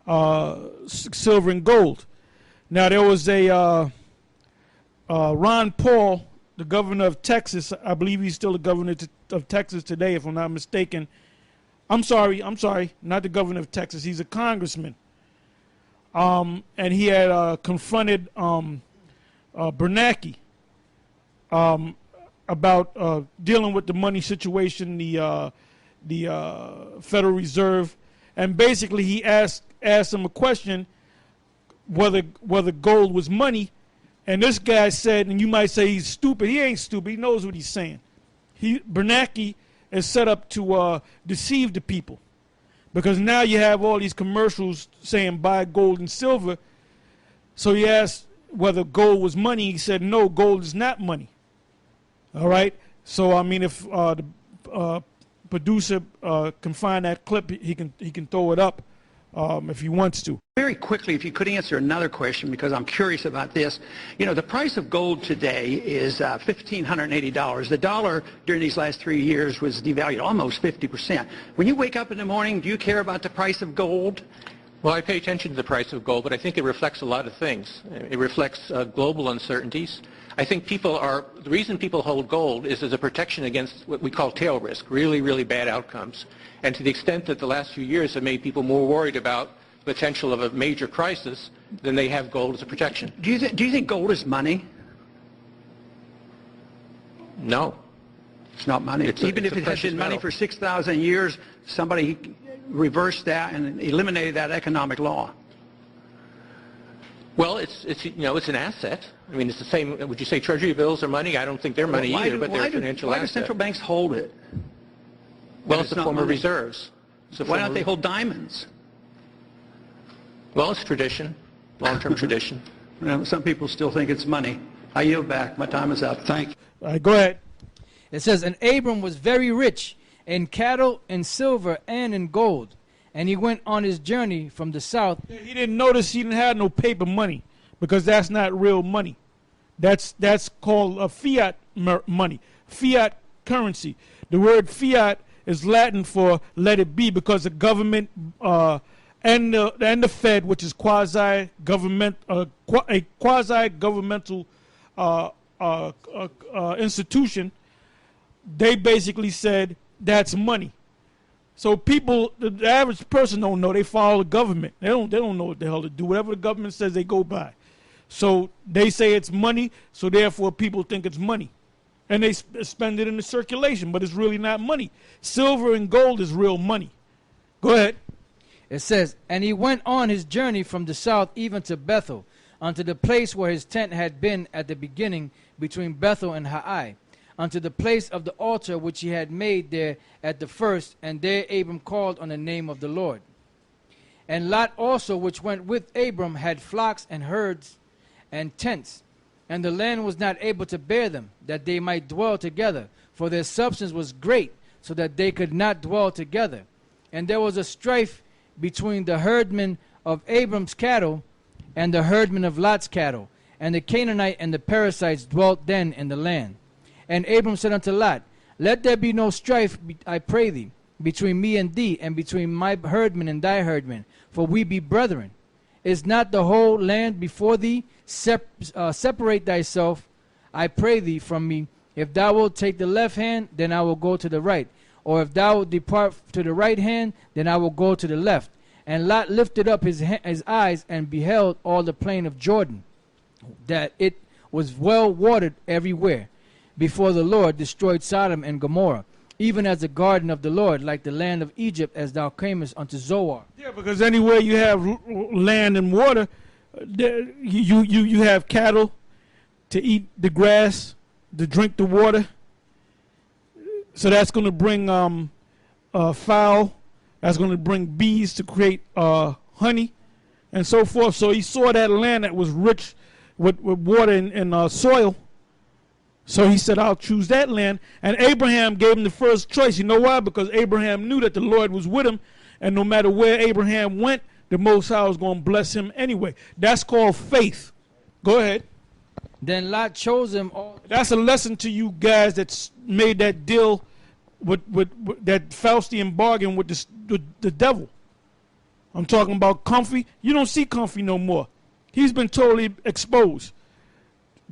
silver and gold. Now there was a Ron Paul, the governor of Texas. I believe he's still the governor of Texas today, if I'm not mistaken. I'm sorry, not the governor of Texas. He's a congressman. And he had confronted Bernanke about dealing with the money situation, the Federal Reserve, and basically he asked him a question whether gold was money, and this guy said, and you might say he's stupid. He ain't stupid. He knows what he's saying. Bernanke is set up to deceive the people, because now you have all these commercials saying buy gold and silver. So he asked whether gold was money. He said no, gold is not money. All right. So I mean, if the producer can find that clip, he can throw it up if he wants to. Very quickly, if you could answer another question, because I'm curious about this. You know, the price of gold today is $1,580. The dollar during these last 3 years was devalued almost 50%. When you wake up in the morning, do you care about the price of gold? Well, I pay attention to the price of gold, but I think it reflects a lot of things. It reflects global uncertainties. I think the reason people hold gold is as a protection against what we call tail risk, really, really bad outcomes. And to the extent that the last few years have made people more worried about the potential of a major crisis, then they have gold as a protection. Do you think gold is money? No. It's not money. Even if it has been money for 6,000 years, somebody reversed that and eliminated that economic law. Well, it's an asset. I mean, it's the same. Would you say Treasury bills are money? I don't think they're money either, but they're a financial asset. Why do central banks hold it? Well, it's a form of reserves. Why don't they hold diamonds? Well, it's tradition, long-term tradition. Well, some people still think it's money. I yield back. My time is up. Thank you. All right, go ahead. It says, and Abram was very rich in cattle, in silver, and in gold. And he went on his journey from the south. He didn't notice he didn't have no paper money, because that's not real money. That's called fiat money, fiat currency. The word fiat is Latin for let it be, because the government and the Fed, which is a quasi-governmental institution, they basically said that's money. So people, the average person don't know. They follow the government. They don't know what the hell to do. Whatever the government says, they go by. So they say it's money, so therefore people think it's money. And they spend it in the circulation, but it's really not money. Silver and gold is real money. Go ahead. It says, and he went on his journey from the south even to Bethel, unto the place where his tent had been at the beginning between Bethel and Hai, unto the place of the altar which he had made there at the first, and there Abram called on the name of the Lord. And Lot also, which went with Abram, had flocks and herds and tents, and the land was not able to bear them, that they might dwell together, for their substance was great, so that they could not dwell together. And there was a strife between the herdmen of Abram's cattle and the herdmen of Lot's cattle, and the Canaanite and the Perizzites dwelt then in the land. And Abram said unto Lot, let there be no strife, I pray thee, between me and thee, and between my herdmen and thy herdmen, for we be brethren. Is not the whole land before thee? Separate thyself, I pray thee, from me. If thou wilt take the left hand, then I will go to the right. Or if thou wilt depart to the right hand, then I will go to the left. And Lot lifted up his eyes and beheld all the plain of Jordan, that it was well watered everywhere, before the Lord destroyed Sodom and Gomorrah, even as the garden of the Lord, like the land of Egypt, as thou camest unto Zoar. Yeah, because anywhere you have land and water, you have cattle to eat the grass, to drink the water. So that's going to bring fowl. That's going to bring bees to create honey and so forth. So he saw that land that was rich with water and soil. So he said, I'll choose that land. And Abraham gave him the first choice. You know why? Because Abraham knew that the Lord was with him. And no matter where Abraham went, the Most High was going to bless him anyway. That's called faith. Go ahead. Then Lot chose him all. That's a lesson to you guys that made that deal with that Faustian bargain with the devil. I'm talking about Comfy. You don't see Comfy no more. He's been totally exposed.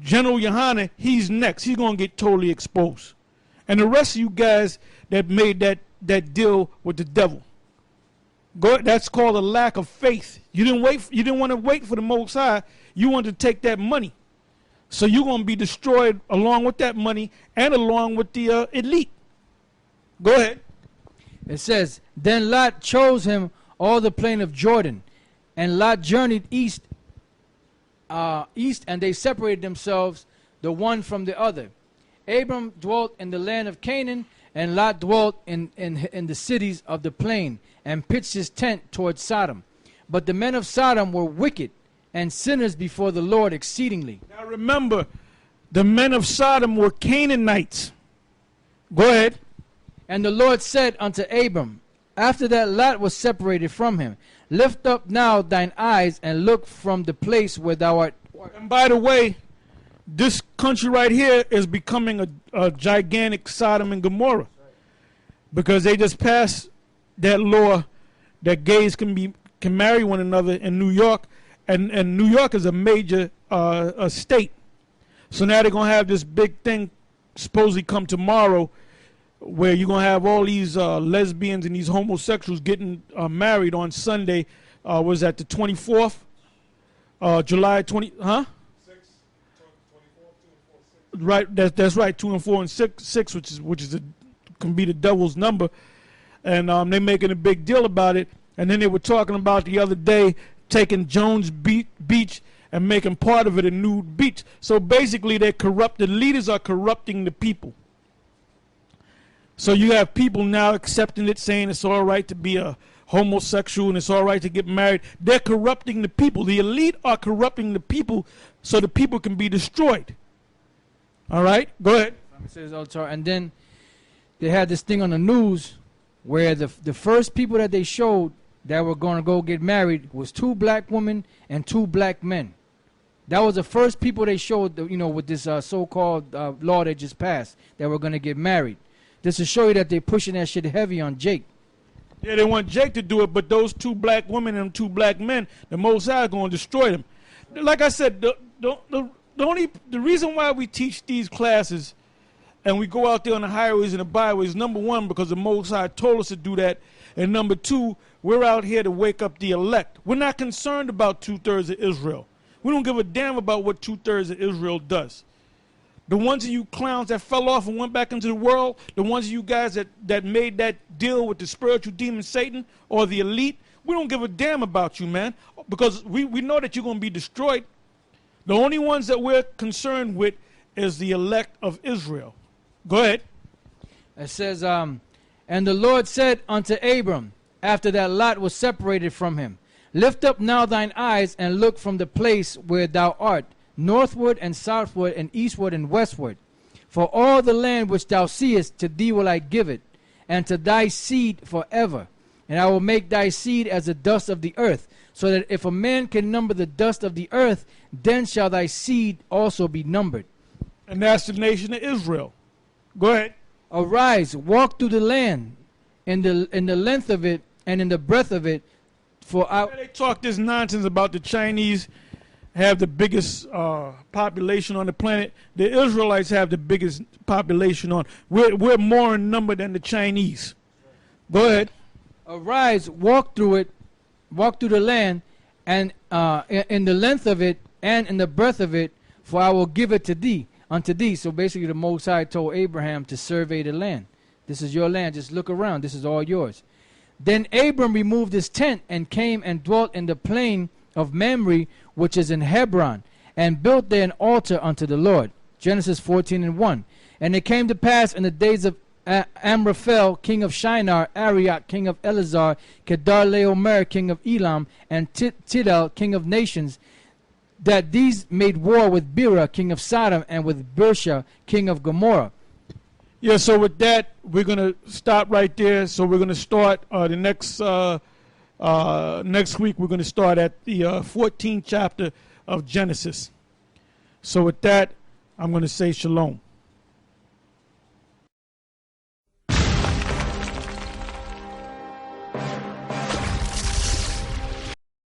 General Yohana, he's next. He's going to get totally exposed. And the rest of you guys that made that deal with the devil. That's called a lack of faith. You didn't want to wait for the Most High. You wanted to take that money. So you're going to be destroyed along with that money and along with the elite. Go ahead. It says, then Lot chose him all the plain of Jordan, and Lot journeyed east, and they separated themselves the one from the other. Abram dwelt in the land of Canaan, and Lot dwelt in the cities of the plain, and pitched his tent toward Sodom. But the men of Sodom were wicked and sinners before the Lord exceedingly. Now remember, the men of Sodom were Canaanites. Go ahead. And the Lord said unto Abram, after that Lot was separated from him, lift up now thine eyes and look from the place where thou art. And by the way, this country right here is becoming a gigantic Sodom and Gomorrah, because they just passed that law that gays can marry one another in New York, and New York is a major state. So now they're going to have this big thing supposedly come tomorrow, where you're going to have all these lesbians and these homosexuals getting married on Sunday. Was that the 24th? July 20, huh? 6, 24, 2 and 4, 6. Right, that's right, 2 and 4 and 6, which can be the devil's number. And they're making a big deal about it. And then they were talking about the other day taking Jones Beach and making part of it a nude beach. So basically they're corrupt. The leaders are corrupting the people. So you have people now accepting it, saying it's all right to be a homosexual and it's all right to get married. They're corrupting the people. The elite are corrupting the people so the people can be destroyed. All right? Go ahead. And then they had this thing on the news where the first people that they showed that were going to go get married was 2 black women and 2 black men. That was the first people they showed, with this so-called law they just passed, that were going to get married. Just to show you that they're pushing that shit heavy on Jake. Yeah, they want Jake to do it, but those 2 black women and 2 black men, the Most High is going to destroy them. Like I said, the reason why we teach these classes and we go out there on the highways and the byways, number 1, because the Most High told us to do that, and number 2, we're out here to wake up the elect. We're not concerned about 2/3 of Israel. We don't give a damn about what 2/3 of Israel does. The ones of you clowns that fell off and went back into the world, the ones of you guys that made that deal with the spiritual demon Satan or the elite, we don't give a damn about you, man, because we know that you're going to be destroyed. The only ones that we're concerned with is the elect of Israel. Go ahead. It says, and the Lord said unto Abram, after that Lot was separated from him, lift up now thine eyes and look from the place where thou art, northward and southward and eastward and westward. For all the land which thou seest, to thee will I give it, and to thy seed forever. And I will make thy seed as the dust of the earth, so that if a man can number the dust of the earth, then shall thy seed also be numbered. And that's the nation of Israel. Go ahead. Arise, walk through the land, in the length of it and in the breadth of it. For they talk this nonsense about the Chinese have the biggest population on the planet. The Israelites have the biggest population on. We're more in number than the Chinese. Go ahead. Arise, walk through the land, and in the length of it and in the breadth of it, for I will give it to thee, unto thee. So basically the Most High told Abraham to survey the land. This is your land. Just look around. This is all yours. Then Abram removed his tent and came and dwelt in the plain of Mamre, which is in Hebron, and built there an altar unto the Lord. Genesis 14:1. And it came to pass in the days of Amraphel, king of Shinar, Arioch, king of Elazar, Kedar-laomer, king of Elam, and Tidal, king of nations, that these made war with Bera, king of Sodom, and with Bersha, king of Gomorrah. Yeah, so with that, we're going to stop right there. So we're going to start the next week. We're going to start at the 14th chapter of Genesis. So with that, I'm going to say shalom.